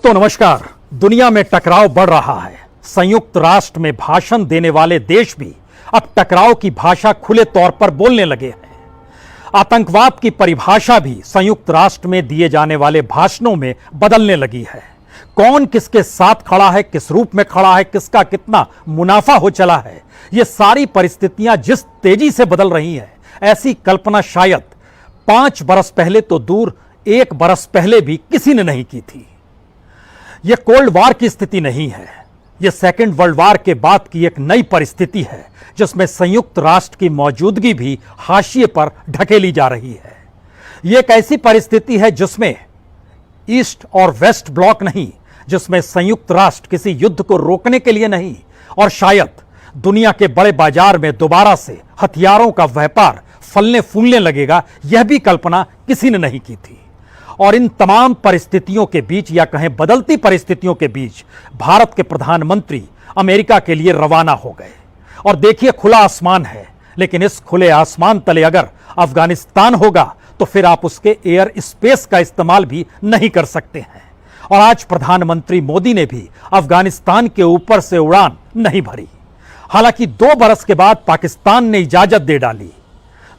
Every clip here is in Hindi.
दोस्तों नमस्कार। दुनिया में टकराव बढ़ रहा है। संयुक्त राष्ट्र में भाषण देने वाले देश भी अब टकराव की भाषा खुले तौर पर बोलने लगे हैं। आतंकवाद की परिभाषा भी संयुक्त राष्ट्र में दिए जाने वाले भाषणों में बदलने लगी है। कौन किसके साथ खड़ा है, किस रूप में खड़ा है, किसका कितना मुनाफा हो चला है, ये सारी परिस्थितियां जिस तेजी से बदल रही हैं, ऐसी कल्पना शायद 5 बरस पहले तो दूर 1 बरस पहले भी किसी ने नहीं की थी। यह कोल्ड वॉर की स्थिति नहीं है, यह सेकेंड वर्ल्ड वॉर के बाद की एक नई परिस्थिति है जिसमें संयुक्त राष्ट्र की मौजूदगी भी हाशिए पर ढकेली जा रही है। यह एक ऐसी परिस्थिति है जिसमें ईस्ट और वेस्ट ब्लॉक नहीं, जिसमें संयुक्त राष्ट्र किसी युद्ध को रोकने के लिए नहीं और शायद दुनिया के बड़े बाजार में दोबारा से हथियारों का व्यापार फलने फूलने लगेगा, यह भी कल्पना किसी ने नहीं की थी। और इन तमाम परिस्थितियों के बीच या कहें बदलती परिस्थितियों के बीच भारत के प्रधानमंत्री अमेरिका के लिए रवाना हो गए। और देखिए, खुला आसमान है, लेकिन इस खुले आसमान तले अगर अफगानिस्तान होगा तो फिर आप उसके एयर स्पेस का इस्तेमाल भी नहीं कर सकते हैं। और आज प्रधानमंत्री मोदी ने भी अफगानिस्तान के ऊपर से उड़ान नहीं भरी। हालांकि 2 बरस के बाद पाकिस्तान ने इजाजत दे डाली।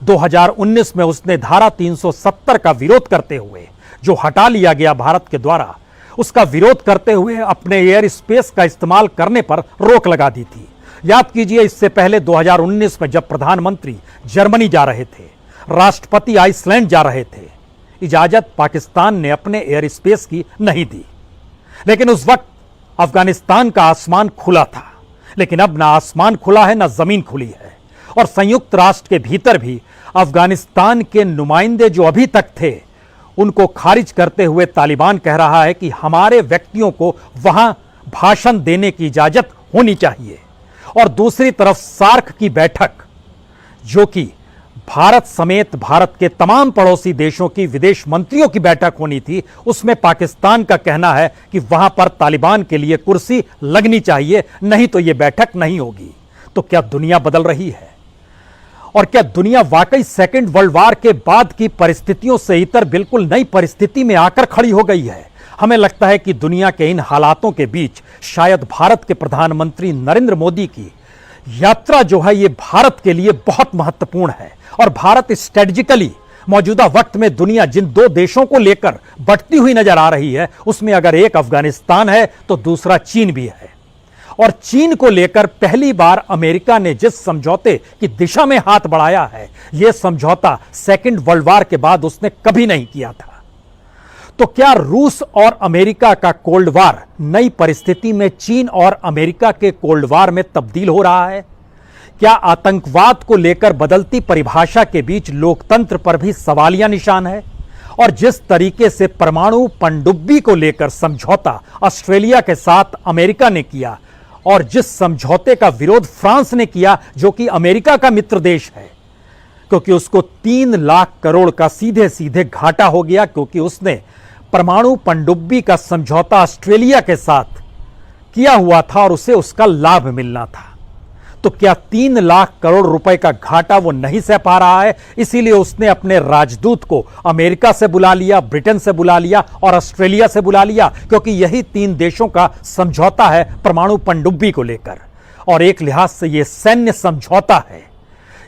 2019 में उसने धारा 370 का विरोध करते हुए, जो हटा लिया गया भारत के द्वारा, उसका विरोध करते हुए अपने एयर स्पेस का इस्तेमाल करने पर रोक लगा दी थी। याद कीजिए, इससे पहले 2019 में जब प्रधानमंत्री जर्मनी जा रहे थे, राष्ट्रपति आइसलैंड जा रहे थे, इजाजत पाकिस्तान ने अपने एयर स्पेस की नहीं दी। लेकिन उस वक्त अफगानिस्तान का आसमान खुला था। लेकिन अब ना आसमान खुला है, ना जमीन खुली है। और संयुक्त राष्ट्र के भीतर भी अफगानिस्तान के नुमाइंदे जो अभी तक थे, उनको खारिज करते हुए तालिबान कह रहा है कि हमारे व्यक्तियों को वहां भाषण देने की इजाजत होनी चाहिए। और दूसरी तरफ सार्क की बैठक, जो कि भारत समेत भारत के तमाम पड़ोसी देशों की विदेश मंत्रियों की बैठक होनी थी, उसमें पाकिस्तान का कहना है कि वहां पर तालिबान के लिए कुर्सी लगनी चाहिए, नहीं तो यह बैठक नहीं होगी। तो क्या दुनिया बदल रही है? और क्या दुनिया वाकई सेकेंड वर्ल्ड वॉर के बाद की परिस्थितियों से इतर बिल्कुल नई परिस्थिति में आकर खड़ी हो गई है? हमें लगता है कि दुनिया के इन हालातों के बीच शायद भारत के प्रधानमंत्री नरेंद्र मोदी की यात्रा जो है, ये भारत के लिए बहुत महत्वपूर्ण है। और भारत स्ट्रेटेजिकली मौजूदा वक्त में दुनिया जिन 2 देशों को लेकर बढ़ती हुई नजर आ रही है, उसमें अगर एक अफगानिस्तान है तो दूसरा चीन भी है। और चीन को लेकर पहली बार अमेरिका ने जिस समझौते की दिशा में हाथ बढ़ाया है, यह समझौता सेकेंड वर्ल्ड वॉर के बाद उसने कभी नहीं किया था। तो क्या रूस और अमेरिका का कोल्ड वॉर नई परिस्थिति में चीन और अमेरिका के कोल्ड वॉर में तब्दील हो रहा है? क्या आतंकवाद को लेकर बदलती परिभाषा के बीच लोकतंत्र पर भी सवालिया निशान है? और जिस तरीके से परमाणु पनडुब्बी को लेकर समझौता ऑस्ट्रेलिया के साथ अमेरिका ने किया, और जिस समझौते का विरोध फ्रांस ने किया, जो कि अमेरिका का मित्र देश है, क्योंकि उसको 3 लाख करोड़ का सीधे सीधे घाटा हो गया, क्योंकि उसने परमाणु पनडुब्बी का समझौता ऑस्ट्रेलिया के साथ किया हुआ था और उसे उसका लाभ मिलना था। तो क्या 3 लाख करोड़ रुपए का घाटा वो नहीं सह पा रहा है? इसीलिए उसने अपने राजदूत को अमेरिका से बुला लिया, ब्रिटेन से बुला लिया और ऑस्ट्रेलिया से बुला लिया, क्योंकि यही 3 देशों का समझौता है परमाणु पनडुब्बी को लेकर। और एक लिहाज से यह सैन्य समझौता है।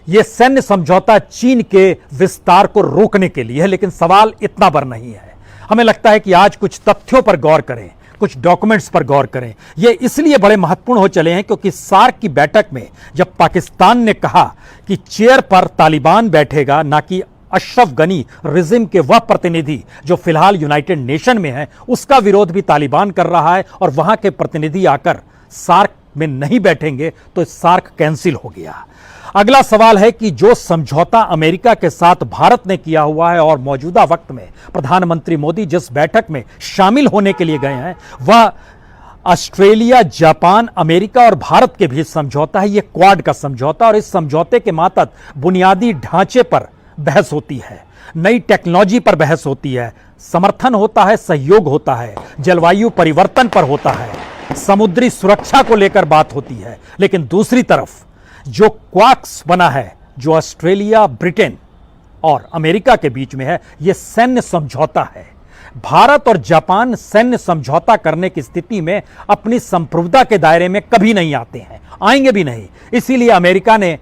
यह सैन्य समझौता चीन के विस्तार को रोकने के लिए है। लेकिन सवाल इतना पर नहीं है। हमें लगता है कि आज कुछ तथ्यों पर गौर करें, कुछ डॉक्यूमेंट्स पर गौर करें। ये इसलिए बड़े महत्वपूर्ण हो चले हैं क्योंकि सार्क की बैठक में जब पाकिस्तान ने कहा कि चेयर पर तालिबान बैठेगा, ना कि अशरफ गनी रिजिम के वह प्रतिनिधि जो फिलहाल यूनाइटेड नेशन में है, उसका विरोध भी तालिबान कर रहा है और वहां के प्रतिनिधि आकर सार्क में नहीं बैठेंगे, तो सार्क कैंसिल हो गया। अगला सवाल है कि जो समझौता अमेरिका के साथ भारत ने किया हुआ है और मौजूदा वक्त में प्रधानमंत्री मोदी जिस बैठक में शामिल होने के लिए गए हैं, वह ऑस्ट्रेलिया, जापान, अमेरिका और भारत के बीच समझौता है। यह क्वाड का समझौता, और इस समझौते के मातहत बुनियादी ढांचे पर बहस होती है, नई टेक्नोलॉजी पर बहस होती है, समर्थन होता है, सहयोग होता है, जलवायु परिवर्तन पर होता है, समुद्री सुरक्षा को लेकर बात होती है। लेकिन दूसरी तरफ जो क्वाक्स बना है, जो ऑस्ट्रेलिया, ब्रिटेन और अमेरिका के बीच में है, यह सैन्य समझौता है। भारत और जापान सैन्य समझौता करने की स्थिति में अपनी संप्रभुता के दायरे में कभी नहीं आते हैं, आएंगे भी नहीं। इसीलिए अमेरिका ने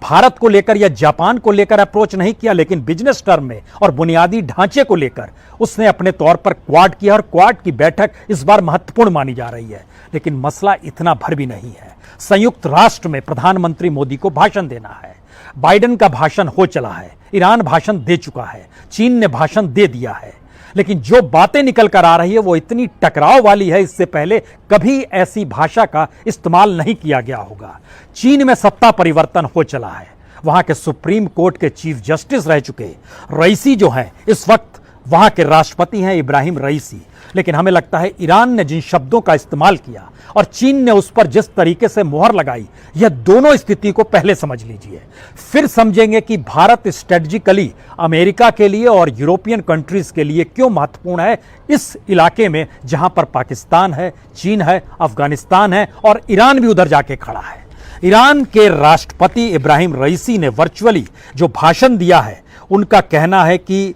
भारत को लेकर या जापान को लेकर अप्रोच नहीं किया, लेकिन बिजनेस टर्म में और बुनियादी ढांचे को लेकर उसने अपने तौर पर क्वाड किया, और क्वाड की बैठक इस बार महत्वपूर्ण मानी जा रही है। लेकिन मसला इतना भर भी नहीं है। संयुक्त राष्ट्र में प्रधानमंत्री मोदी को भाषण देना है। बाइडेन का भाषण हो चला है, ईरान भाषण दे चुका है, चीन ने भाषण दे दिया है, लेकिन जो बातें निकल कर आ रही है वो इतनी टकराव वाली है, इससे पहले कभी ऐसी भाषा का इस्तेमाल नहीं किया गया होगा। चीन में सत्ता परिवर्तन हो चला है, वहां के सुप्रीम कोर्ट के चीफ जस्टिस रह चुके रईसी जो हैं इस वक्त वहां के राष्ट्रपति हैं इब्राहिम रईसी। लेकिन हमें लगता है ईरान ने जिन शब्दों का इस्तेमाल किया और चीन ने उस पर जिस तरीके से मुहर लगाई, यह दोनों स्थिति को पहले समझ लीजिए, फिर समझेंगे कि भारत स्ट्रेटजिकली अमेरिका के लिए और यूरोपियन कंट्रीज के लिए क्यों महत्वपूर्ण है इस इलाके में, जहां पर पाकिस्तान है, चीन है, अफगानिस्तान है और ईरान भी उधर जाके खड़ा है। ईरान के राष्ट्रपति इब्राहिम रईसी ने वर्चुअली जो भाषण दिया है, उनका कहना है कि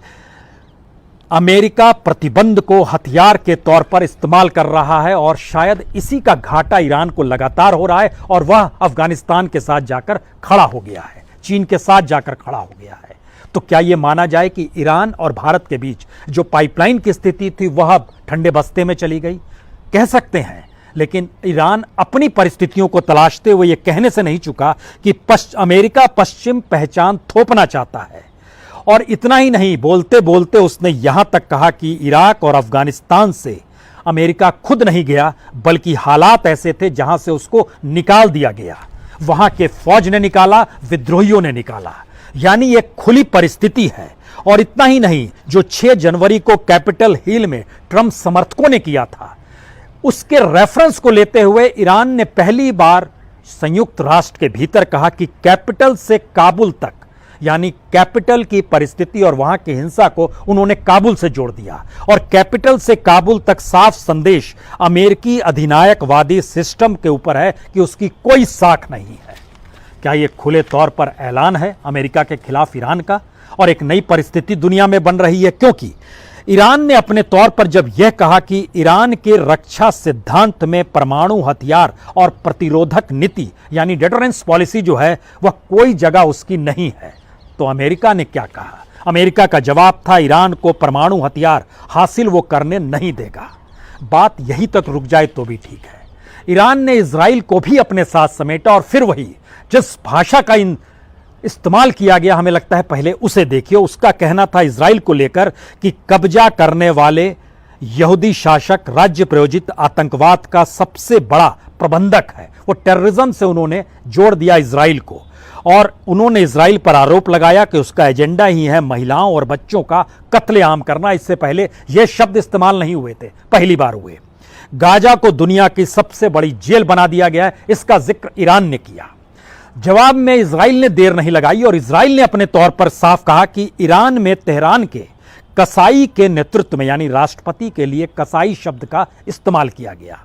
अमेरिका प्रतिबंध को हथियार के तौर पर इस्तेमाल कर रहा है और शायद इसी का घाटा ईरान को लगातार हो रहा है, और वह अफगानिस्तान के साथ जाकर खड़ा हो गया है, चीन के साथ जाकर खड़ा हो गया है। तो क्या यह माना जाए कि ईरान और भारत के बीच जो पाइपलाइन की स्थिति थी वह अब ठंडे बस्ते में चली गई? कह सकते हैं, लेकिन ईरान अपनी परिस्थितियों को तलाशते हुए यह कहने से नहीं चुका कि अमेरिका पश्चिम पहचान थोपना चाहता है। और इतना ही नहीं, बोलते बोलते उसने यहां तक कहा कि इराक और अफगानिस्तान से अमेरिका खुद नहीं गया, बल्कि हालात ऐसे थे जहां से उसको निकाल दिया गया। वहां के फौज ने निकाला, विद्रोहियों ने निकाला, यानी एक खुली परिस्थिति है। और इतना ही नहीं, जो 6 जनवरी को कैपिटल हिल में ट्रंप समर्थकों ने किया था, उसके रेफरेंस को लेते हुए ईरान ने पहली बार संयुक्त राष्ट्र के भीतर कहा कि कैपिटल से काबुल तक, यानी कैपिटल की परिस्थिति और वहां की हिंसा को उन्होंने काबुल से जोड़ दिया। और कैपिटल से काबुल तक साफ संदेश अमेरिकी अधिनायकवादी सिस्टम के ऊपर है कि उसकी कोई साख नहीं है। क्या यह खुले तौर पर ऐलान है अमेरिका के खिलाफ ईरान का? और एक नई परिस्थिति दुनिया में बन रही है, क्योंकि ईरान ने अपने तौर पर जब यह कहा कि ईरान के रक्षा सिद्धांत में परमाणु हथियार और प्रतिरोधक नीति यानी डिटरेंस पॉलिसी जो है वह कोई जगह उसकी नहीं है, तो अमेरिका ने क्या कहा? अमेरिका का जवाब था ईरान को परमाणु हथियार हासिल वो करने नहीं देगा। बात यहीं तक रुक जाए तो भी ठीक है। ईरान ने इजराइल को भी अपने साथ समेटा, और फिर वही जिस भाषा का इस्तेमाल किया गया, हमें लगता है पहले उसे देखिए। उसका कहना था इजराइल को लेकर कि कब्जा करने वाले यहूदी शासक राज्य प्रायोजित आतंकवाद का सबसे बड़ा प्रबंधक है। वो टेररिज्म से उन्होंने जोड़ दिया इजराइल को, और उन्होंने इजराइल पर आरोप लगाया कि उसका एजेंडा ही है महिलाओं और बच्चों का कत्लेआम करना। इससे पहले यह शब्द इस्तेमाल नहीं हुए थे, पहली बार हुए। गाजा को दुनिया की सबसे बड़ी जेल बना दिया गया है, इसका जिक्र ईरान ने किया। जवाब में इजराइल ने देर नहीं लगाई और इजराइल ने अपने तौर पर साफ कहा कि ईरान में तेहरान के कसाई के नेतृत्व में, यानी राष्ट्रपति के लिए कसाई शब्द का इस्तेमाल किया गया।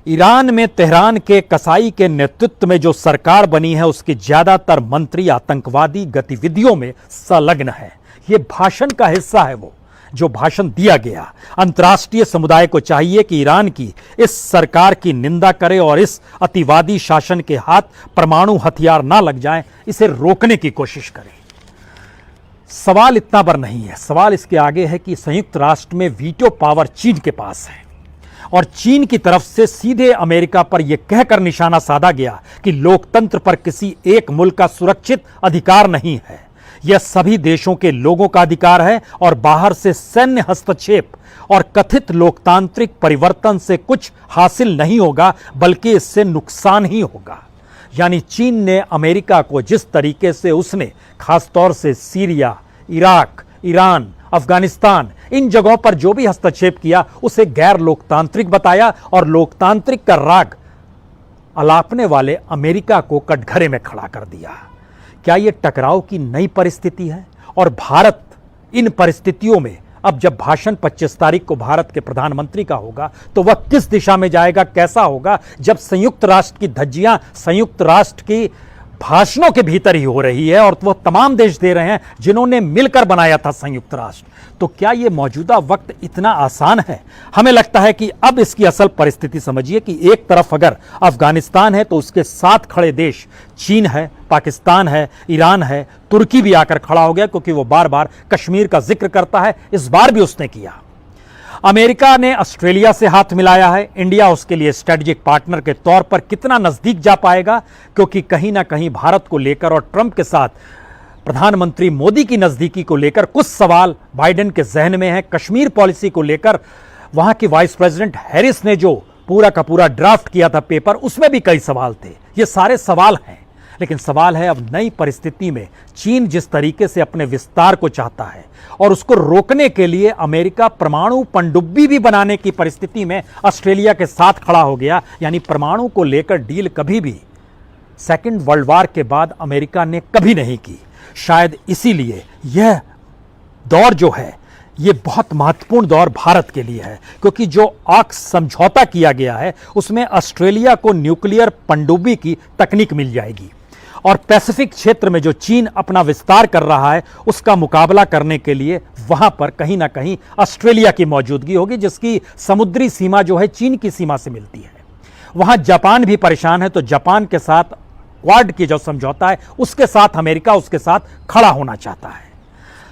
ईरान में तेहरान के कसाई के नेतृत्व में जो सरकार बनी है उसके ज्यादातर मंत्री आतंकवादी गतिविधियों में संलग्न है। यह भाषण का हिस्सा है, वो जो भाषण दिया गया। अंतर्राष्ट्रीय समुदाय को चाहिए कि ईरान की इस सरकार की निंदा करे और इस अतिवादी शासन के हाथ परमाणु हथियार ना लग जाएं, इसे रोकने की कोशिश करे। सवाल इतना पर नहीं है, सवाल इसके आगे है कि संयुक्त राष्ट्र में वीटो पावर चीन के पास है, और चीन की तरफ से सीधे अमेरिका पर यह कहकर निशाना साधा गया कि लोकतंत्र पर किसी एक मुल्क का सुरक्षित अधिकार नहीं है, यह सभी देशों के लोगों का अधिकार है, और बाहर से सैन्य हस्तक्षेप और कथित लोकतांत्रिक परिवर्तन से कुछ हासिल नहीं होगा, बल्कि इससे नुकसान ही होगा। यानी चीन ने अमेरिका को जिस तरीके से उसने खासतौर से सीरिया, इराक, ईरान, अफगानिस्तान, इन जगहों पर जो भी हस्तक्षेप किया उसे गैर लोकतांत्रिक बताया, और लोकतांत्रिक का राग अलापने वाले अमेरिका को कटघरे में खड़ा कर दिया। क्या यह टकराव की नई परिस्थिति है? और भारत इन परिस्थितियों में अब जब भाषण 25 तारीख को भारत के प्रधानमंत्री का होगा तो वह किस दिशा में जाएगा, कैसा होगा, जब संयुक्त राष्ट्र की धज्जियां, संयुक्त राष्ट्र की भाषणों के भीतर ही हो रही है और वो तमाम देश दे रहे हैं जिन्होंने मिलकर बनाया था संयुक्त राष्ट्र। तो क्या ये मौजूदा वक्त इतना आसान है? हमें लगता है कि अब इसकी असल परिस्थिति समझिए कि एक तरफ अगर अफगानिस्तान है तो उसके साथ खड़े देश चीन है, पाकिस्तान है, ईरान है, तुर्की भी आकर खड़ा हो गया क्योंकि वो बार बार कश्मीर का जिक्र करता है, इस बार भी उसने किया। अमेरिका ने ऑस्ट्रेलिया से हाथ मिलाया है। इंडिया उसके लिए स्ट्रेटेजिक पार्टनर के तौर पर कितना नजदीक जा पाएगा, क्योंकि कहीं ना कहीं भारत को लेकर और ट्रंप के साथ प्रधानमंत्री मोदी की नजदीकी को लेकर कुछ सवाल बाइडेन के जहन में है। कश्मीर पॉलिसी को लेकर वहां की वाइस प्रेसिडेंट हैरिस ने जो पूरा का पूरा ड्राफ्ट किया था पेपर, उसमें भी कई सवाल थे। ये सारे सवाल हैं, लेकिन सवाल है अब नई परिस्थिति में चीन जिस तरीके से अपने विस्तार को चाहता है और उसको रोकने के लिए अमेरिका परमाणु पनडुब्बी भी बनाने की परिस्थिति में ऑस्ट्रेलिया के साथ खड़ा हो गया। यानी परमाणु को लेकर डील कभी भी सेकेंड वर्ल्ड वॉर के बाद अमेरिका ने कभी नहीं की। शायद इसीलिए यह दौर जो है ये बहुत महत्वपूर्ण दौर भारत के लिए है, क्योंकि जो ऑक्स समझौता किया गया है उसमें ऑस्ट्रेलिया को न्यूक्लियर पनडुब्बी की तकनीक मिल जाएगी और पैसिफिक क्षेत्र में जो चीन अपना विस्तार कर रहा है उसका मुकाबला करने के लिए वहां पर कहीं ना कहीं ऑस्ट्रेलिया की मौजूदगी होगी, जिसकी समुद्री सीमा जो है चीन की सीमा से मिलती है। वहां जापान भी परेशान है, तो जापान के साथ क्वाड की जो समझौता है उसके साथ अमेरिका उसके साथ खड़ा होना चाहता है।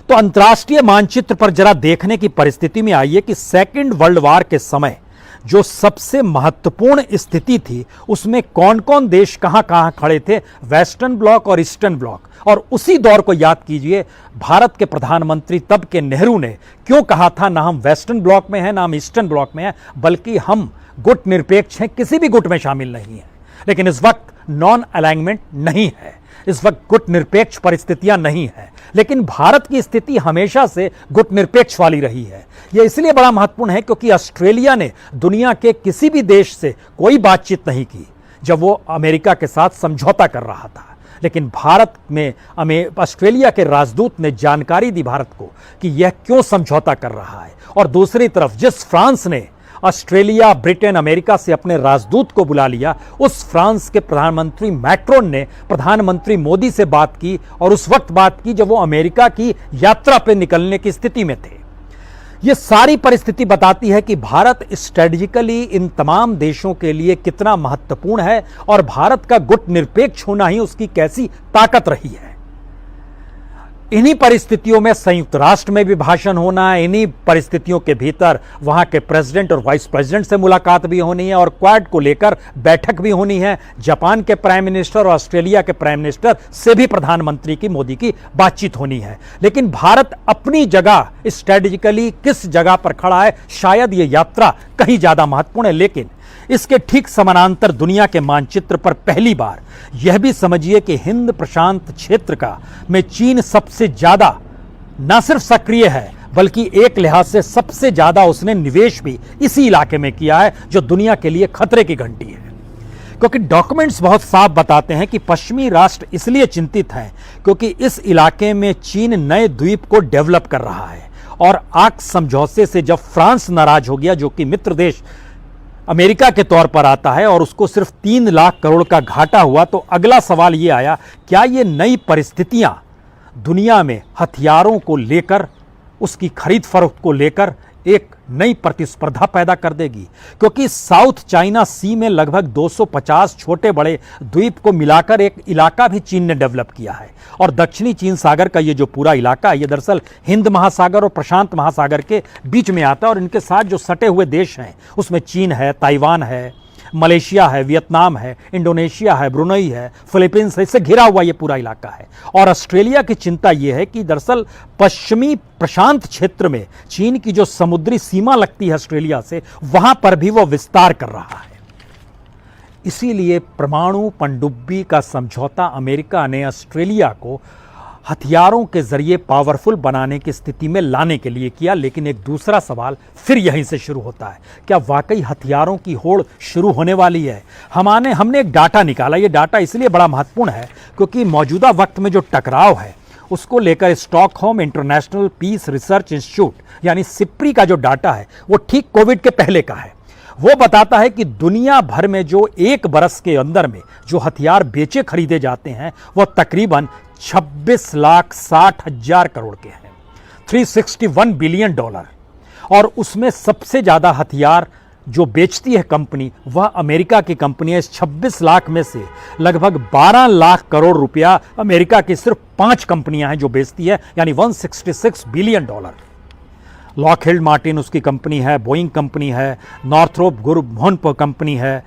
तो अंतर्राष्ट्रीय मानचित्र पर जरा देखने की परिस्थिति में आइए कि सेकेंड वर्ल्ड वॉर के समय जो सबसे महत्वपूर्ण स्थिति थी उसमें कौन कौन देश कहां कहां खड़े थे, वेस्टर्न ब्लॉक और ईस्टर्न ब्लॉक। और उसी दौर को याद कीजिए, भारत के प्रधानमंत्री तब के नेहरू ने क्यों कहा था ना हम वेस्टर्न ब्लॉक में हैं ना हम ईस्टर्न ब्लॉक में हैं, बल्कि हम गुट निरपेक्ष हैं, किसी भी गुट में शामिल नहीं है। लेकिन इस वक्त नॉन अलाइनमेंट नहीं है, इस वक्त गुट निरपेक्ष परिस्थितियां नहीं है, लेकिन भारत की स्थिति हमेशा से गुट निरपेक्ष वाली रही है। यह इसलिए बड़ा महत्वपूर्ण है क्योंकि ऑस्ट्रेलिया ने दुनिया के किसी भी देश से कोई बातचीत नहीं की जब वो अमेरिका के साथ समझौता कर रहा था, लेकिन भारत में ऑस्ट्रेलिया के राजदूत ने जानकारी दी भारत को कि यह क्यों समझौता कर रहा है। और दूसरी तरफ जिस फ्रांस ने ऑस्ट्रेलिया, ब्रिटेन, अमेरिका से अपने राजदूत को बुला लिया, उस फ्रांस के प्रधानमंत्री मैक्रोन ने प्रधानमंत्री मोदी से बात की और उस वक्त बात की जब वो अमेरिका की यात्रा पर निकलने की स्थिति में थे। ये सारी परिस्थिति बताती है कि भारत स्ट्रेटेजिकली इन तमाम देशों के लिए कितना महत्वपूर्ण है और भारत का गुट निरपेक्ष होना ही उसकी कैसी ताकत रही है। इन्हीं परिस्थितियों में संयुक्त राष्ट्र में भी भाषण होना है, इन्हीं परिस्थितियों के भीतर वहां के प्रेसिडेंट और वाइस प्रेसिडेंट से मुलाकात भी होनी है और क्वाड को लेकर बैठक भी होनी है। जापान के प्राइम मिनिस्टर और ऑस्ट्रेलिया के प्राइम मिनिस्टर से भी प्रधानमंत्री की मोदी की बातचीत होनी है। लेकिन भारत अपनी जगह स्ट्रेटेजिकली किस जगह पर खड़ा है, शायद ये यात्रा कहीं ज्यादा महत्वपूर्ण है। लेकिन इसके ठीक समानांतर दुनिया के मानचित्र पर पहली बार यह भी समझिए कि हिंद प्रशांत क्षेत्र का में चीन सबसे ज्यादा न सिर्फ सक्रिय है बल्कि एक लिहाज से सबसे ज्यादा उसने निवेश भी इसी इलाके में किया है, जो दुनिया के लिए खतरे की घंटी है। क्योंकि डॉक्यूमेंट्स बहुत साफ बताते हैं कि पश्चिमी राष्ट्र इसलिए चिंतित हैं क्योंकि इस इलाके में चीन नए द्वीप को डेवलप कर रहा है और ऑक्स समझौते से जब फ्रांस नाराज हो गया, जो कि मित्र देश अमेरिका के तौर पर आता है, और उसको सिर्फ 3 लाख करोड़ का घाटा हुआ, तो अगला सवाल ये आया, क्या ये नई परिस्थितियां दुनिया में हथियारों को लेकर, उसकी खरीद फरोख्त को लेकर एक नई प्रतिस्पर्धा पैदा कर देगी? क्योंकि साउथ चाइना सी में लगभग 250 छोटे बड़े द्वीप को मिलाकर एक इलाका भी चीन ने डेवलप किया है और दक्षिणी चीन सागर का ये जो पूरा इलाका है ये दरअसल हिंद महासागर और प्रशांत महासागर के बीच में आता है और इनके साथ जो सटे हुए देश हैं उसमें चीन है, ताइवान है, मलेशिया है, वियतनाम है, इंडोनेशिया है, ब्रुनई है, फिलीपींस है, इससे घिरा हुआ ये पूरा इलाका है। और ऑस्ट्रेलिया की चिंता ये है कि दरअसल पश्चिमी प्रशांत क्षेत्र में चीन की जो समुद्री सीमा लगती है ऑस्ट्रेलिया से, वहां पर भी वो विस्तार कर रहा है। इसीलिए परमाणु पनडुब्बी का समझौता अमेरिका ने ऑस्ट्रेलिया को हथियारों के जरिए पावरफुल बनाने की स्थिति में लाने के लिए किया। लेकिन एक दूसरा सवाल फिर यहीं से शुरू होता है, क्या वाकई हथियारों की होड़ शुरू होने वाली है? हमने एक डाटा निकाला। ये डाटा इसलिए बड़ा महत्वपूर्ण है क्योंकि मौजूदा वक्त में जो टकराव है उसको लेकर Stockholm International Peace Research Institute यानी सिप्री का जो डाटा है वो ठीक कोविड के पहले का है। वो बताता है कि दुनिया भर में जो एक बरस के अंदर में जो हथियार बेचे खरीदे जाते हैं वह तकरीबन 26,60,000 करोड़ के हैं, 361 बिलियन डॉलर। और उसमें सबसे ज्यादा हथियार जो बेचती है कंपनी वह अमेरिका की कंपनी है। इस 26 लाख में से लगभग 12 लाख करोड़ रुपया अमेरिका की सिर्फ 5 कंपनियां हैं जो बेचती है, यानी 166 बिलियन डॉलर। लॉकहीड मार्टिन उसकी कंपनी है, बोइंग कंपनी है, नॉर्थरोप ग्रुमहोन कंपनी है,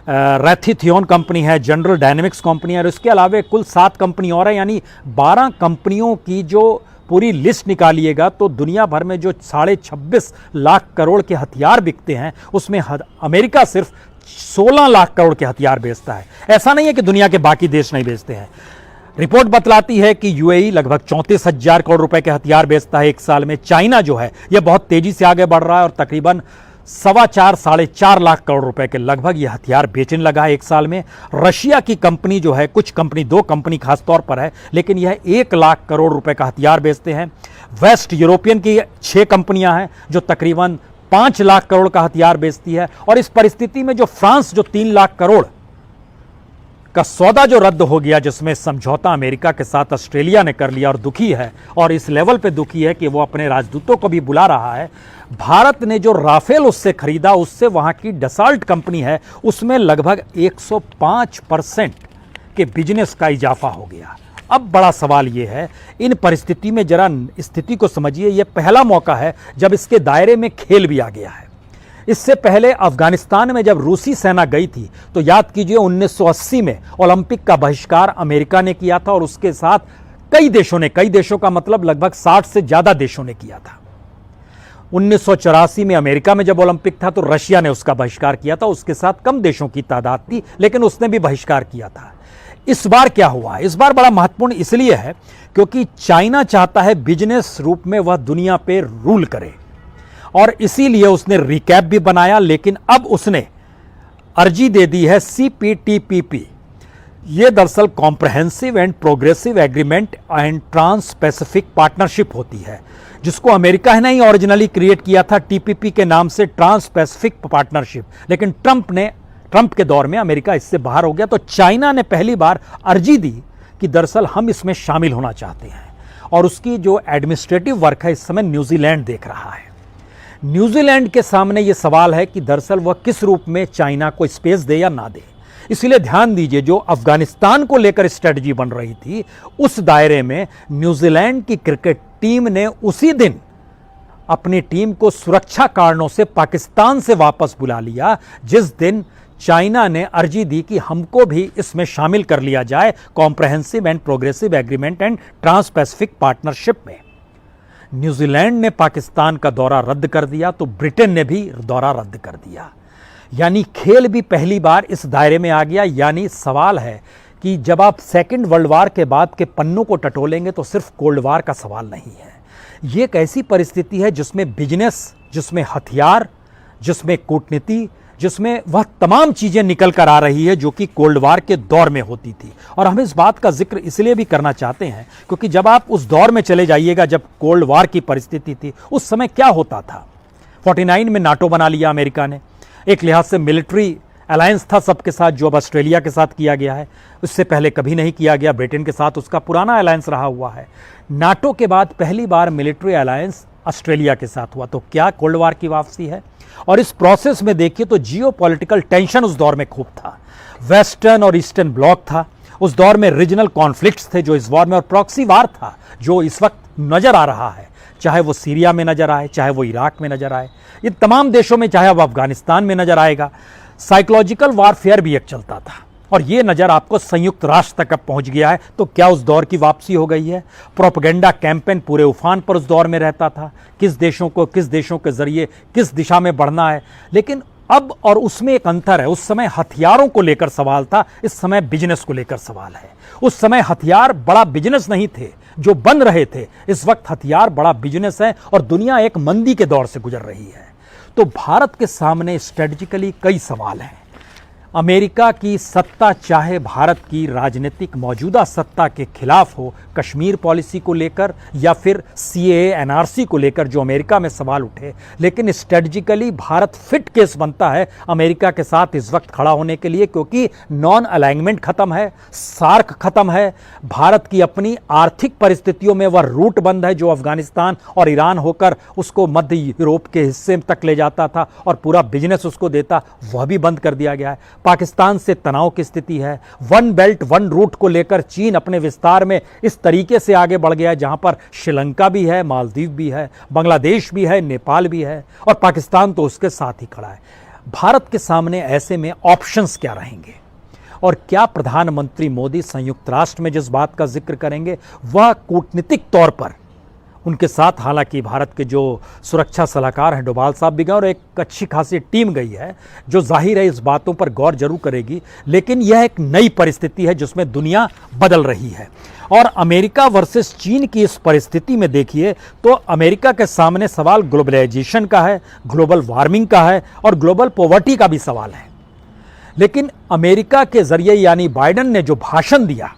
रैथिथियोन कंपनी है, जनरल डायनेमिक्स कंपनी है, और इसके अलावा कुल 7 कंपनी और है, यानी 12 कंपनियों की जो पूरी लिस्ट निकालिएगा तो दुनिया भर में जो 26.5 लाख करोड़ के हथियार बिकते हैं उसमें अमेरिका सिर्फ 16 लाख करोड़ के हथियार बेचता है। ऐसा नहीं है कि दुनिया के बाकी देश नहीं बेचते हैं। रिपोर्ट बतलाती है कि यूएई लगभग 34,000 करोड़ रुपए के हथियार बेचता है एक साल में। चाइना जो है यह बहुत तेजी से आगे बढ़ रहा है और तकरीबन 4.25-4.5 लाख करोड़ रुपए के लगभग यह हथियार बेचने लगा है एक साल में। रशिया की कंपनी जो है, कुछ कंपनी, 2 कंपनी खासतौर पर है, लेकिन यह 1 लाख करोड़ रुपए का हथियार बेचते हैं। वेस्ट यूरोपियन की 6 कंपनियां हैं जो तकरीबन 5 लाख करोड़ का हथियार बेचती है। और इस परिस्थिति में जो फ्रांस जो 3 लाख करोड़ का सौदा जो रद्द हो गया, जिसमें समझौता अमेरिका के साथ ऑस्ट्रेलिया ने कर लिया, और दुखी है और इस लेवल पे दुखी है कि वो अपने राजदूतों को भी बुला रहा है। भारत ने जो राफेल उससे खरीदा, उससे वहां की डसाल्ट कंपनी है उसमें लगभग 105% के बिजनेस का इजाफा हो गया। अब बड़ा सवाल यह है, इन परिस्थिति में जरा स्थिति को समझिए। यह पहला मौका है जब इसके दायरे में खेल भी आ गया है। इससे पहले अफगानिस्तान में जब रूसी सेना गई थी तो याद कीजिए 1980 में ओलंपिक का बहिष्कार अमेरिका ने किया था और उसके साथ कई देशों का मतलब लगभग 60 से ज्यादा देशों ने किया था। 1984 में अमेरिका में जब ओलंपिक था तो रशिया ने उसका बहिष्कार किया था, उसके साथ कम देशों की तादाद थी लेकिन उसने भी बहिष्कार किया था। इस बार क्या हुआ है? इस बार बड़ा महत्वपूर्ण इसलिए है क्योंकि चाइना चाहता है बिजनेस रूप में वह दुनिया पे रूल करे और इसीलिए उसने रिकैप भी बनाया, लेकिन अब उसने अर्जी दे दी है CPTPP। यह दरअसल Comprehensive and Progressive Agreement and Trans Pacific Partnership होती है, जिसको अमेरिका ने ही ओरिजिनली क्रिएट किया था TPP के नाम से, ट्रांस पैसिफिक पार्टनरशिप। लेकिन ट्रंप के दौर में अमेरिका इससे बाहर हो गया तो चाइना ने पहली बार अर्जी दी कि दरअसल हम इसमें शामिल होना चाहते हैं। और उसकी जो एडमिनिस्ट्रेटिव वर्क है इस समय न्यूजीलैंड देख रहा है। न्यूजीलैंड के सामने यह सवाल है कि दरअसल वह किस रूप में चाइना को स्पेस दे या ना दे। इसलिए ध्यान दीजिए, जो अफगानिस्तान को लेकर स्ट्रेटजी बन रही थी उस दायरे में न्यूजीलैंड की क्रिकेट टीम ने उसी दिन अपनी टीम को सुरक्षा कारणों से पाकिस्तान से वापस बुला लिया, जिस दिन चाइना ने अर्जी दी कि हमको भी इसमें शामिल कर लिया जाए Comprehensive and Progressive Agreement and Trans Pacific Partnership में। न्यूजीलैंड ने पाकिस्तान का दौरा रद्द कर दिया तो ब्रिटेन ने भी दौरा रद्द कर दिया, यानी खेल भी पहली बार इस दायरे में आ गया। यानी सवाल है कि जब आप सेकेंड वर्ल्ड वार के बाद के पन्नों को टटोलेंगे तो सिर्फ कोल्ड वार का सवाल नहीं है। ये एक ऐसी परिस्थिति है जिसमें बिजनेस, जिसमें हथियार, जिसमें कूटनीति, जिसमें वह तमाम चीजें निकल कर आ रही है जो कि कोल्ड वार के दौर में होती थी। और हम इस बात का जिक्र इसलिए भी करना चाहते हैं क्योंकि जब आप उस दौर में चले जाइएगा जब कोल्ड वार की परिस्थिति थी, उस समय क्या होता था। 49 में नाटो बना लिया अमेरिका ने, एक लिहाज से मिलिट्री अलायंस था सबके साथ, जो अब ऑस्ट्रेलिया के साथ किया गया है, उससे पहले कभी नहीं किया गया। ब्रिटेन के साथ उसका पुराना अलायंस रहा हुआ है। नाटो के बाद पहली बार मिलिट्री अलायंस ऑस्ट्रेलिया के साथ हुआ, तो क्या कोल्ड वार की वापसी है। और इस प्रोसेस में देखिए तो जियोपॉलिटिकल टेंशन उस दौर में खूब था। वेस्टर्न और ईस्टर्न ब्लॉक था उस दौर में, रीजनल कॉन्फ्लिक्ट्स थे जो इस वॉर में, और प्रॉक्सी वार था जो इस वक्त नजर आ रहा है, चाहे वो सीरिया में नजर आए, चाहे वो इराक में नजर आए, ये तमाम देशों में, चाहे अब अफगानिस्तान में नजर आएगा। साइकोलॉजिकल वारफेयर भी एक चलता था और ये नजर आपको संयुक्त राष्ट्र तक अब पहुंच गया है। तो क्या उस दौर की वापसी हो गई है? प्रोपेगेंडा कैंपेन पूरे उफान पर उस दौर में रहता था, किस देशों के जरिए किस दिशा में बढ़ना है। लेकिन अब और उसमें एक अंतर है, उस समय हथियारों को लेकर सवाल था, इस समय बिजनेस को लेकर सवाल है। उस समय हथियार बड़ा बिजनेस नहीं थे जो बन रहे थे, इस वक्त हथियार बड़ा बिजनेस है और दुनिया एक मंदी के दौर से गुजर रही है। तो भारत के सामने स्ट्रेटेजिकली कई सवाल हैं। अमेरिका की सत्ता चाहे भारत की राजनीतिक मौजूदा सत्ता के खिलाफ हो, कश्मीर पॉलिसी को लेकर या फिर सीएए एनआरसी को लेकर जो अमेरिका में सवाल उठे, लेकिन स्ट्रेटजिकली भारत फिट केस बनता है अमेरिका के साथ इस वक्त खड़ा होने के लिए, क्योंकि नॉन अलाइनमेंट खत्म है, सार्क खत्म है, भारत की अपनी आर्थिक परिस्थितियों में वह रूट बंद है जो अफगानिस्तान और ईरान होकर उसको मध्य यूरोप के हिस्से तक ले जाता था और पूरा बिजनेस उसको देता, वह भी बंद कर दिया गया है। पाकिस्तान से तनाव की स्थिति है। वन बेल्ट वन रूट को लेकर चीन अपने विस्तार में इस तरीके से आगे बढ़ गया है जहां पर श्रीलंका भी है, मालदीव भी है, बांग्लादेश भी है, नेपाल भी है और पाकिस्तान तो उसके साथ ही खड़ा है। भारत के सामने ऐसे में ऑप्शंस क्या रहेंगे और क्या प्रधानमंत्री मोदी संयुक्त राष्ट्र में जिस बात का जिक्र करेंगे वह कूटनीतिक तौर पर उनके साथ, हालांकि भारत के जो सुरक्षा सलाहकार हैं डोभाल साहब भी गए और एक अच्छी खासी टीम गई है जो जाहिर है इस बातों पर गौर जरूर करेगी, लेकिन यह एक नई परिस्थिति है जिसमें दुनिया बदल रही है। और अमेरिका वर्सेस चीन की इस परिस्थिति में देखिए तो अमेरिका के सामने सवाल ग्लोबलाइजेशन का है, ग्लोबल वार्मिंग का है और ग्लोबल पॉवर्टी का भी सवाल है। लेकिन अमेरिका के जरिए यानी बाइडेन ने जो भाषण दिया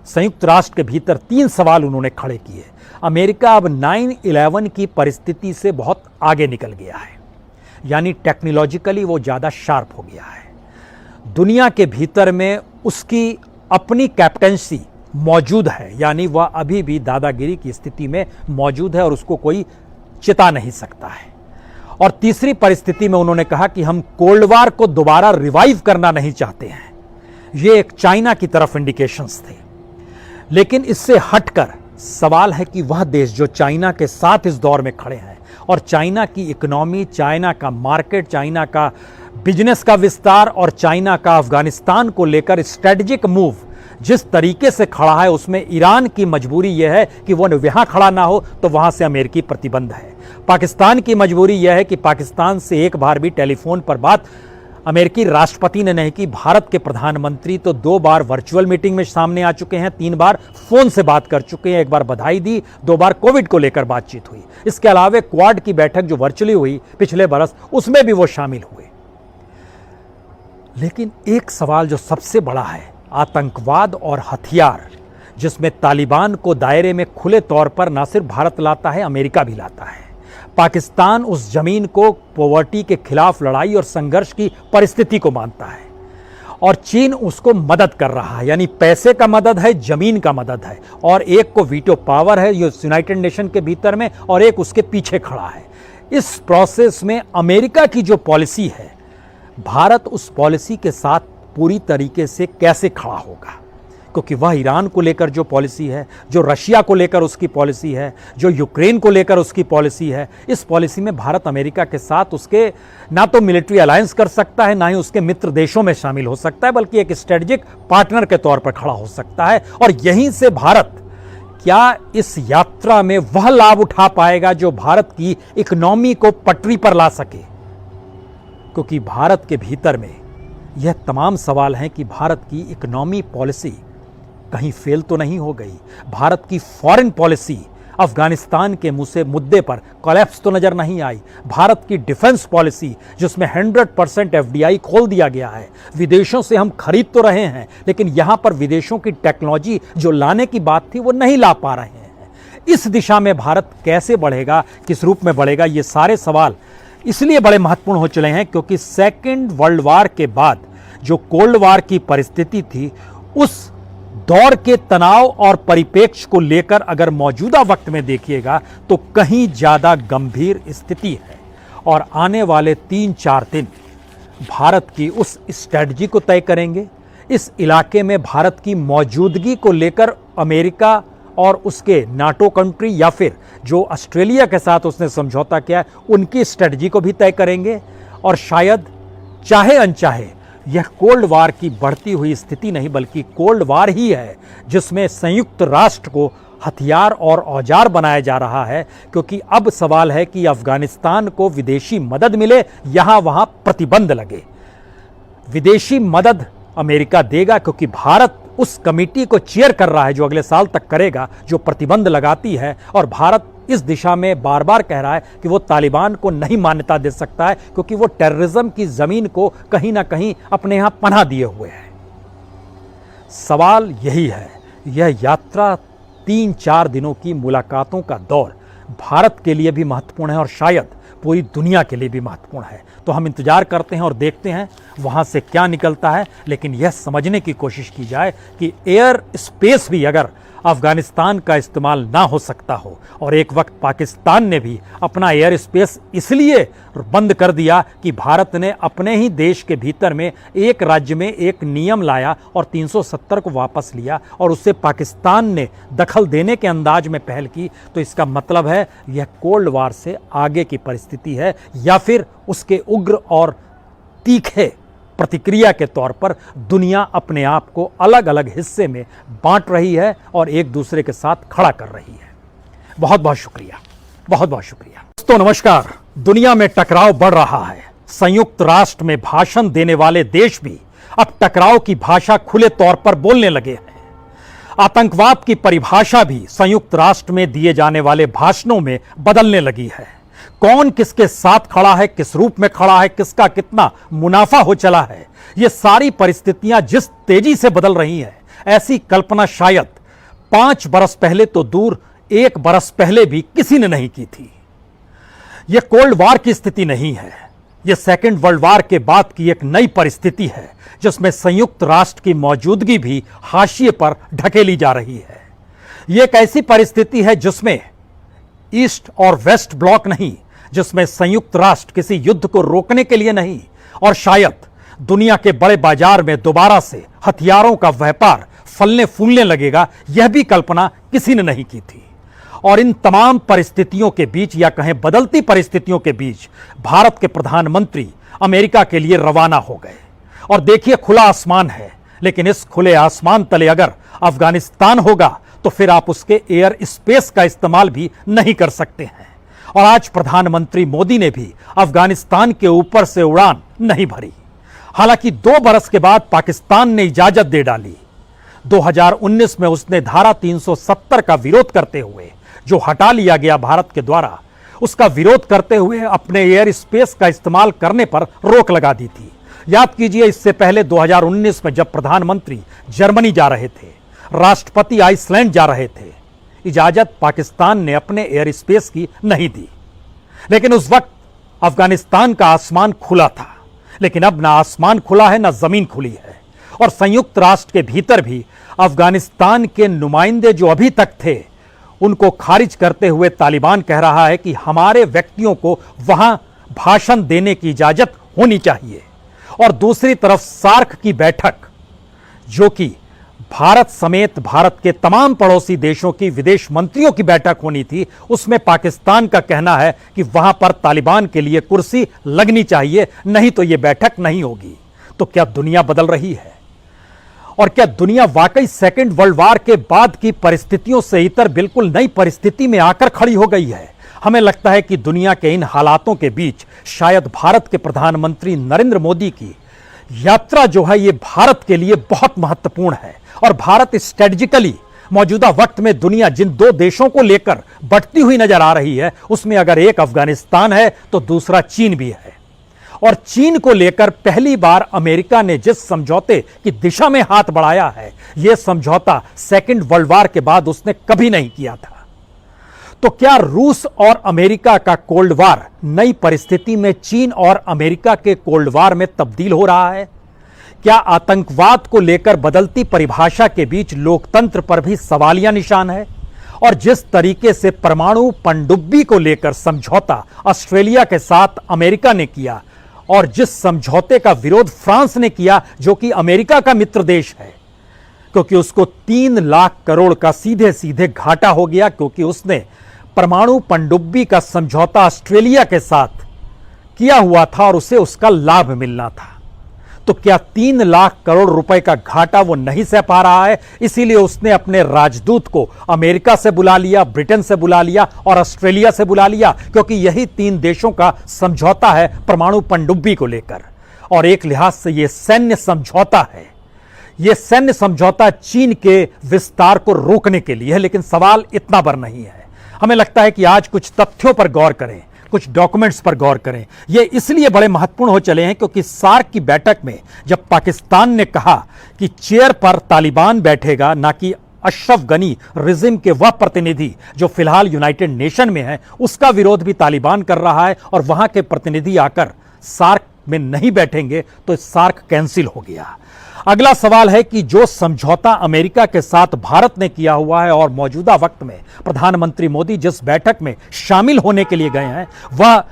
संयुक्त राष्ट्र के भीतर, 3 सवाल उन्होंने खड़े किए। अमेरिका अब 9/11 की परिस्थिति से बहुत आगे निकल गया है, यानी टेक्नोलॉजिकली वो ज़्यादा शार्प हो गया है। दुनिया के भीतर में उसकी अपनी कैप्टेंसी मौजूद है, यानी वह अभी भी दादागिरी की स्थिति में मौजूद है और उसको कोई चिता नहीं सकता है। और तीसरी परिस्थिति में उन्होंने कहा कि हम कोल्ड वार को दोबारा रिवाइव करना नहीं चाहते हैं। ये एक चाइना की तरफ इंडिकेशंस थे। लेकिन इससे हटकर सवाल है कि वह देश जो चाइना के साथ इस दौर में खड़े हैं और चाइना की इकोनॉमी, चाइना का मार्केट, चाइना का बिजनेस का विस्तार और चाइना का अफगानिस्तान को लेकर स्ट्रेटेजिक मूव जिस तरीके से खड़ा है, उसमें ईरान की मजबूरी यह है कि वह वहां खड़ा ना हो तो वहां से अमेरिकी प्रतिबंध है। पाकिस्तान की मजबूरी यह है कि पाकिस्तान से एक बार भी टेलीफोन पर बात अमेरिकी राष्ट्रपति ने नहीं की। भारत के प्रधानमंत्री तो 2 बार वर्चुअल मीटिंग में सामने आ चुके हैं, 3 बार फोन से बात कर चुके हैं, 1 बार बधाई दी, 2 बार कोविड को लेकर बातचीत हुई। इसके अलावा क्वाड की बैठक जो वर्चुअली हुई पिछले बरस, उसमें भी वो शामिल हुए। लेकिन एक सवाल जो सबसे बड़ा है, आतंकवाद और हथियार, जिसमें तालिबान को दायरे में खुले तौर पर न सिर्फ भारत लाता है, अमेरिका भी लाता है। पाकिस्तान उस जमीन को पॉवर्टी के खिलाफ लड़ाई और संघर्ष की परिस्थिति को मानता है और चीन उसको मदद कर रहा है, यानी पैसे का मदद है, जमीन का मदद है, और एक को वीटो पावर है यूनाइटेड नेशन के भीतर में और एक उसके पीछे खड़ा है। इस प्रोसेस में अमेरिका की जो पॉलिसी है, भारत उस पॉलिसी के साथ पूरी तरीके से कैसे खड़ा होगा, क्योंकि वह ईरान को लेकर जो पॉलिसी है, जो रशिया को लेकर उसकी पॉलिसी है, जो यूक्रेन को लेकर उसकी पॉलिसी है, इस पॉलिसी में भारत अमेरिका के साथ उसके ना तो मिलिट्री अलायंस कर सकता है, ना ही उसके मित्र देशों में शामिल हो सकता है, बल्कि एक स्ट्रेटेजिक पार्टनर के तौर पर खड़ा हो सकता है। और यहीं से भारत क्या इस यात्रा में वह लाभ उठा पाएगा जो भारत की इकोनॉमी को पटरी पर ला सके, क्योंकि भारत के भीतर में यह तमाम सवाल हैं कि भारत की इकोनॉमी पॉलिसी कहीं फेल तो नहीं हो गई, भारत की फॉरेन पॉलिसी अफगानिस्तान के मुद्दे पर कोलैप्स तो नजर नहीं आई, भारत की डिफेंस पॉलिसी जिसमें 100% एफडीआई खोल दिया गया है, विदेशों से हम खरीद तो रहे हैं लेकिन यहां पर विदेशों की टेक्नोलॉजी जो लाने की बात थी वो नहीं ला पा रहे हैं। इस दिशा में भारत कैसे बढ़ेगा, किस रूप में बढ़ेगा, ये सारे सवाल इसलिए बड़े महत्वपूर्ण हो चले हैं क्योंकि सेकेंड वर्ल्ड वार के बाद जो कोल्ड वार की परिस्थिति थी, उस दौर के तनाव और परिप्रेक्ष्य को लेकर अगर मौजूदा वक्त में देखिएगा तो कहीं ज्यादा गंभीर स्थिति है। और आने वाले 3-4 दिन भारत की उस स्ट्रेटजी को तय करेंगे। इस इलाके में भारत की मौजूदगी को लेकर अमेरिका और उसके नाटो कंट्री या फिर जो ऑस्ट्रेलिया के साथ उसने समझौता किया है, उनकी स्ट्रेटजी को भी तय करेंगे। और शायद चाहे अनचाहे यह कोल्ड वार की बढ़ती हुई स्थिति नहीं बल्कि कोल्ड वार ही है जिसमें संयुक्त राष्ट्र को हथियार और औजार बनाया जा रहा है, क्योंकि अब सवाल है कि अफगानिस्तान को विदेशी मदद मिले, यहां वहां प्रतिबंध लगे। विदेशी मदद अमेरिका देगा क्योंकि भारत उस कमेटी को चेयर कर रहा है जो अगले साल तक करेगा, जो प्रतिबंध लगाती है, और भारत इस दिशा में बार बार कह रहा है कि वो तालिबान को नहीं मान्यता दे सकता है, क्योंकि वो टेररिज्म की जमीन को कहीं ना कहीं अपने यहां पनाह दिए हुए है। सवाल यही है, यह यात्रा 3-4 दिनों की मुलाकातों का दौर भारत के लिए भी महत्वपूर्ण है और शायद पूरी दुनिया के लिए भी महत्वपूर्ण है। तो हम इंतजार करते हैं और देखते हैं वहां से क्या निकलता है। लेकिन यह समझने की कोशिश की जाए कि एयर स्पेस भी अगर अफगानिस्तान का इस्तेमाल ना हो सकता हो, और एक वक्त पाकिस्तान ने भी अपना एयर स्पेस इसलिए बंद कर दिया कि भारत ने अपने ही देश के भीतर में एक राज्य में एक नियम लाया और 370 को वापस लिया और उससे पाकिस्तान ने दखल देने के अंदाज में पहल की, तो इसका मतलब है यह कोल्ड वार से आगे की परिस्थिति है, या फिर उसके उग्र और तीखे प्रतिक्रिया के तौर पर दुनिया अपने आप को अलग अलग हिस्से में बांट रही है और एक दूसरे के साथ खड़ा कर रही है। बहुत बहुत शुक्रिया, बहुत बहुत शुक्रिया। दोस्तों नमस्कार। दुनिया में टकराव बढ़ रहा है। संयुक्त राष्ट्र में भाषण देने वाले देश भी अब टकराव की भाषा खुले तौर पर बोलने लगे हैं। आतंकवाद की परिभाषा भी संयुक्त राष्ट्र में दिए जाने वाले भाषणों में बदलने लगी है। कौन किसके साथ खड़ा है, किस रूप में खड़ा है, किसका कितना मुनाफा हो चला है, ये सारी परिस्थितियां जिस तेजी से बदल रही हैं, ऐसी कल्पना शायद 5 बरस पहले तो दूर 1 बरस पहले भी किसी ने नहीं की थी। यह कोल्ड वार की स्थिति नहीं है, यह सेकेंड वर्ल्ड वार के बाद की एक नई परिस्थिति है, जिसमें संयुक्त राष्ट्र की मौजूदगी भी हाशिए पर ढकेली जा रही है। यह एक ऐसी परिस्थिति है जिसमें ईस्ट और वेस्ट ब्लॉक नहीं, जिसमें संयुक्त राष्ट्र किसी युद्ध को रोकने के लिए नहीं, और शायद दुनिया के बड़े बाजार में दोबारा से हथियारों का व्यापार फलने फूलने लगेगा, यह भी कल्पना किसी ने नहीं की थी। और इन तमाम परिस्थितियों के बीच, या कहें बदलती परिस्थितियों के बीच, भारत के प्रधानमंत्री अमेरिका के लिए रवाना हो गए। और देखिए, खुला आसमान है, लेकिन इस खुले आसमान तले अगर अफगानिस्तान होगा तो फिर आप उसके एयर स्पेस का इस्तेमाल भी नहीं कर सकते हैं। और आज प्रधानमंत्री मोदी ने भी अफगानिस्तान के ऊपर से उड़ान नहीं भरी। हालांकि 2 बरस के बाद पाकिस्तान ने इजाजत दे डाली। 2019 में उसने धारा 370 का विरोध करते हुए, जो हटा लिया गया भारत के द्वारा, उसका विरोध करते हुए अपने एयर स्पेस का इस्तेमाल करने पर रोक लगा दी थी। याद कीजिए, इससे पहले 2019 में जब प्रधानमंत्री जर्मनी जा रहे थे, राष्ट्रपति आइसलैंड जा रहे थे, इजाजत पाकिस्तान ने अपने एयर स्पेस की नहीं दी। लेकिन उस वक्त अफगानिस्तान का आसमान खुला था, लेकिन अब ना आसमान खुला है, ना जमीन खुली है। और संयुक्त राष्ट्र के भीतर भी अफगानिस्तान के नुमाइंदे जो अभी तक थे, उनको खारिज करते हुए तालिबान कह रहा है कि हमारे व्यक्तियों को वहां भाषण देने की इजाजत होनी चाहिए। और दूसरी तरफ सार्क की बैठक, जो कि भारत समेत भारत के तमाम पड़ोसी देशों की विदेश मंत्रियों की बैठक होनी थी, उसमें पाकिस्तान का कहना है कि वहां पर तालिबान के लिए कुर्सी लगनी चाहिए, नहीं तो यह बैठक नहीं होगी। तो क्या दुनिया बदल रही है? और क्या दुनिया वाकई सेकेंड वर्ल्ड वार के बाद की परिस्थितियों से इतर बिल्कुल नई परिस्थिति में आकर खड़ी हो गई है? हमें लगता है कि दुनिया के इन हालातों के बीच शायद भारत के प्रधानमंत्री नरेंद्र मोदी की यात्रा जो है, ये भारत के लिए बहुत महत्वपूर्ण है। और भारत स्ट्रेटेजिकली मौजूदा वक्त में दुनिया जिन 2 देशों को लेकर बढ़ती हुई नजर आ रही है, उसमें अगर एक अफगानिस्तान है तो दूसरा चीन भी है। और चीन को लेकर पहली बार अमेरिका ने जिस समझौते की दिशा में हाथ बढ़ाया है, यह समझौता सेकेंड वर्ल्ड वार के बाद उसने कभी नहीं किया था। तो क्या रूस और अमेरिका का कोल्ड वार नई परिस्थिति में चीन और अमेरिका के कोल्ड वार में तब्दील हो रहा है? क्या आतंकवाद को लेकर बदलती परिभाषा के बीच लोकतंत्र पर भी सवालिया निशान है? और जिस तरीके से परमाणु पनडुब्बी को लेकर समझौता ऑस्ट्रेलिया के साथ अमेरिका ने किया, और जिस समझौते का विरोध फ्रांस ने किया, जो कि अमेरिका का मित्र देश है, क्योंकि उसको 3 लाख करोड़ का सीधे सीधे घाटा हो गया, क्योंकि उसने परमाणु पनडुब्बी का समझौता ऑस्ट्रेलिया के साथ किया हुआ था और उसे उसका लाभ मिलना था। तो क्या 3 लाख करोड़ रुपए का घाटा वो नहीं सह पा रहा है? इसीलिए उसने अपने राजदूत को अमेरिका से बुला लिया, ब्रिटेन से बुला लिया और ऑस्ट्रेलिया से बुला लिया, क्योंकि यही 3 देशों का समझौता है परमाणु पनडुब्बी को लेकर। और एक लिहाज से यह सैन्य समझौता है। यह सैन्य समझौता चीन के विस्तार को रोकने के लिए है। लेकिन सवाल इतना बर नहीं है। हमें लगता है कि आज कुछ तथ्यों पर गौर करें, कुछ डॉक्यूमेंट्स पर गौर करें। ये इसलिए बड़े महत्वपूर्ण हो चले हैं क्योंकि सार्क की बैठक में जब पाकिस्तान ने कहा कि चेयर पर तालिबान बैठेगा, ना कि अशरफ गनी रिजिम के वह प्रतिनिधि जो फिलहाल यूनाइटेड नेशन में है, उसका विरोध भी तालिबान कर रहा है और वहां के प्रतिनिधि आकर सार्क में नहीं बैठेंगे तो सार्क कैंसिल हो गया। अगला सवाल है कि जो समझौता अमेरिका के साथ भारत ने किया हुआ है और मौजूदा वक्त में प्रधानमंत्री मोदी जिस बैठक में शामिल होने के लिए गए हैं, वह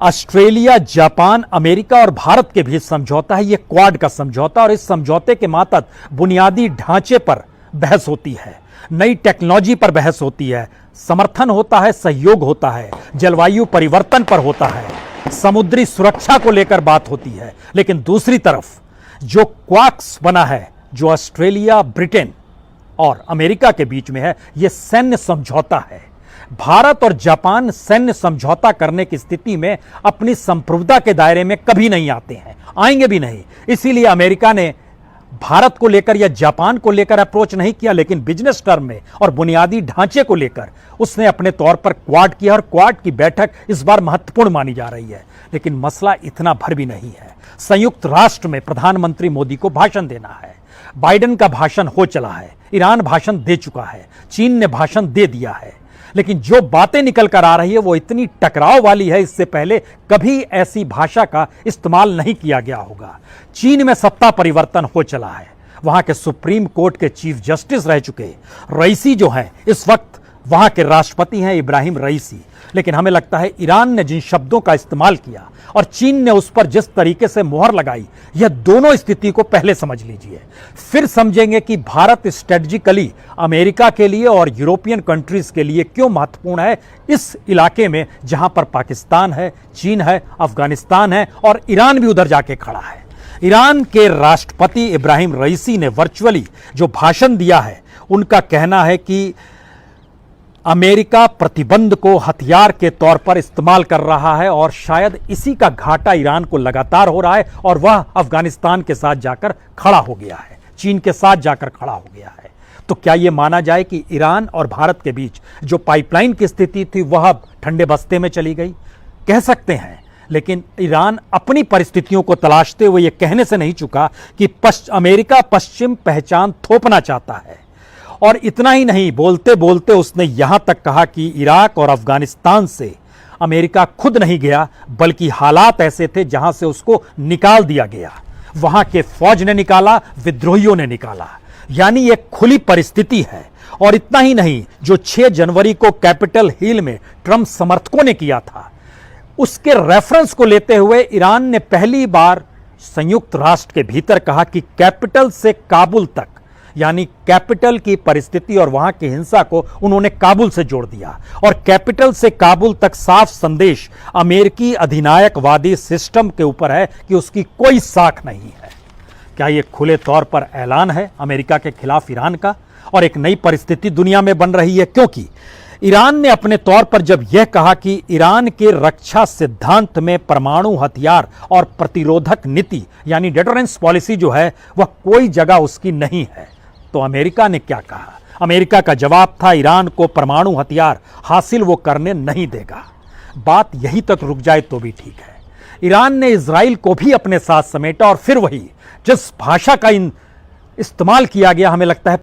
ऑस्ट्रेलिया, जापान, अमेरिका और भारत के बीच समझौता है। यह क्वाड का समझौता, और इस समझौते के मातहत बुनियादी ढांचे पर बहस होती है, नई टेक्नोलॉजी पर बहस होती है, समर्थन होता है, सहयोग होता है, जलवायु परिवर्तन पर होता है, समुद्री सुरक्षा को लेकर बात होती है। लेकिन दूसरी तरफ जो क्वाड्स बना है, जो ऑस्ट्रेलिया, ब्रिटेन और अमेरिका के बीच में है, यह सैन्य समझौता है। भारत और जापान सैन्य समझौता करने की स्थिति में अपनी संप्रभुता के दायरे में कभी नहीं आते हैं, आएंगे भी नहीं। इसीलिए अमेरिका ने भारत को लेकर या जापान को लेकर अप्रोच नहीं किया, लेकिन बिजनेस टर्म में और बुनियादी ढांचे को लेकर उसने अपने तौर पर क्वाड किया, और क्वाड की बैठक इस बार महत्वपूर्ण मानी जा रही है। लेकिन मसला इतना भर भी नहीं है। संयुक्त राष्ट्र में प्रधानमंत्री मोदी को भाषण देना है। बाइडेन का भाषण हो चला है, ईरान भाषण दे चुका है, चीन ने भाषण दे दिया है, लेकिन जो बातें निकल कर आ रही है वो इतनी टकराव वाली है, इससे पहले कभी ऐसी भाषा का इस्तेमाल नहीं किया गया होगा। चीन में सत्ता परिवर्तन हो चला है, वहां के सुप्रीम कोर्ट के चीफ जस्टिस रह चुके रईसी जो हैं, इस वक्त वहां के राष्ट्रपति हैं इब्राहिम रईसी। लेकिन हमें लगता है ईरान ने जिन शब्दों का इस्तेमाल किया और चीन ने उस पर जिस तरीके से मुहर लगाई, यह दोनों स्थिति को पहले समझ लीजिए, फिर समझेंगे कि भारत स्ट्रेटजिकली अमेरिका के लिए और यूरोपियन कंट्रीज के लिए क्यों महत्वपूर्ण है इस इलाके में, जहां पर पाकिस्तान है, चीन है, अफगानिस्तान है और ईरान भी उधर जाके खड़ा है। ईरान के राष्ट्रपति इब्राहिम रईसी ने वर्चुअली जो भाषण दिया है, उनका कहना है कि अमेरिका प्रतिबंध को हथियार के तौर पर इस्तेमाल कर रहा है और शायद इसी का घाटा ईरान को लगातार हो रहा है, और वह अफगानिस्तान के साथ जाकर खड़ा हो गया है, चीन के साथ जाकर खड़ा हो गया है। तो क्या यह माना जाए कि ईरान और भारत के बीच जो पाइपलाइन की स्थिति थी वह अब ठंडे बस्ते में चली गई? कह सकते हैं, लेकिन ईरान अपनी परिस्थितियों को तलाशते हुए यह कहने से नहीं चुका कि अमेरिका पश्चिम पहचान थोपना चाहता है। और इतना ही नहीं, बोलते बोलते उसने यहां तक कहा कि इराक और अफगानिस्तान से अमेरिका खुद नहीं गया, बल्कि हालात ऐसे थे जहां से उसको निकाल दिया गया। वहां के फौज ने निकाला, विद्रोहियों ने निकाला, यानी एक खुली परिस्थिति है। और इतना ही नहीं, जो 6 जनवरी को कैपिटल हिल में ट्रंप समर्थकों ने किया था, उसके रेफरेंस को लेते हुए ईरान ने पहली बार संयुक्त राष्ट्र के भीतर कहा कि कैपिटल से काबुल तक, यानी कैपिटल की परिस्थिति और वहां की हिंसा को उन्होंने काबुल से जोड़ दिया। और कैपिटल से काबुल तक साफ संदेश अमेरिकी अधिनायकवादी सिस्टम के ऊपर है कि उसकी कोई साख नहीं है। क्या यह खुले तौर पर ऐलान है अमेरिका के खिलाफ ईरान का? और एक नई परिस्थिति दुनिया में बन रही है, क्योंकि ईरान ने अपने तौर पर जब यह कहा कि ईरान के रक्षा सिद्धांत में परमाणु हथियार और प्रतिरोधक नीति यानी डिटरेंस पॉलिसी जो है वह कोई जगह उसकी नहीं है, तो अमेरिका ने क्या कहा? अमेरिका का जवाब था ईरान को परमाणु हथियार हासिल वो करने नहीं देगा। बात यहीं तक रुक जाए तो भी ठीक है। ईरान ने इजराइल को भी अपने साथ समेटा, और फिर वही जिस भाषा का इस्तेमाल किया गया, हमें लगता है